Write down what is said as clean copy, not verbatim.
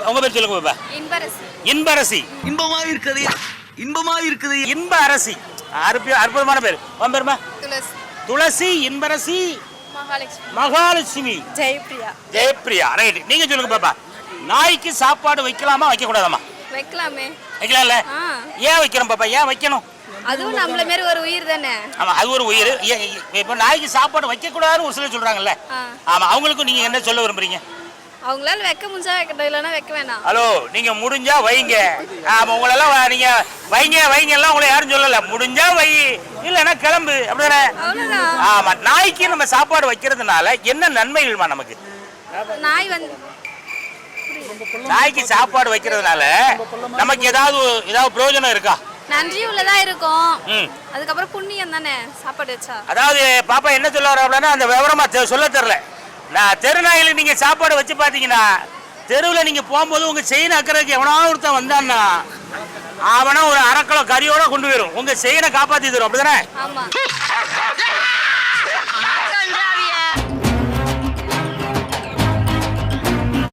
உங்க பேர் சொல்லுங்க பாப்பா. இன்பரசி. இன்பரசி. இன்பமா இருக்குது. இன்ப அரசி. அற்புதமான பேர். உன் பேருமா? துளசி. துளசி, இன்பரசி, மகாலட்சுமி. மகாலட்சுமி, ஜெயப்பிரியா. ஜெயப்பிரியா. ரைட். நீங்க சொல்லுங்க பாப்பா. நாய்க்கு சாப்பாடு வைக்கலாமா வைக்க கூடாதாமா? வைக்கலாமே. வைக்கலாம்ல? ஏன் வைக்கிறோம் பாப்பா? ஏன் வைக்கணும்? அதுவும் நம்மள மாதிரி ஒரு உயிர் தானே. ஆமா, அது ஒரு உயிர். இப்ப நாய்க்கு சாப்பாடு வைக்க கூடாதுன்னு ஒரு சிலர் சொல்றாங்கல்ல. ஆமா, அவங்களுக்கும் நீங்க என்ன சொல்ல விரும்புறீங்க? அவங்களால வைக்க முடிஞ்சா வைக்கட்டும், இல்லைன்னா வைக்க வேணாம். ஹலோ, நீங்க முடிஞ்சா வைங்க. ஆமா, உங்களெல்லாம் நீங்க வைங்க வைங்க எல்லாம் உங்களை யாரும் சொல்லல. முடிஞ்சா வை, இல்லைன்னா கிளம்பு, அப்படிதானே? ஆமா, நாய்க்கு நம்ம சாப்பாடு வைக்கிறதுனால என்ன நன்மைகள்மா நமக்கு? நாய்க்கு சாப்பாடு வைக்கிறதுனால நமக்கு ஏதாவது பிரயோஜனம் இருக்கா? நன்றி உள்ளதா இருக்கும். அதுக்கப்புறம் புண்ணியம் தானே சாப்பாடு வச்சா. அதாவது பாப்பா என்ன சொல்ல வர அந்த விவரமா சொல்ல தெரியல. நான் தெருநாயில நீங்க சாப்பாடு வச்சு பாத்தீங்கன்னா தெருவில் நீங்க போகும்போது உங்க செயின் அக்கறதுக்கு எவனாவது ஒருத்தன் வந்தான்னா அவனா ஒரு அரை கிலோ கறியோட கொண்டு போயிடும். உங்க செயினை காப்பாத்தி தரும், அப்படிதானே? ஆமா.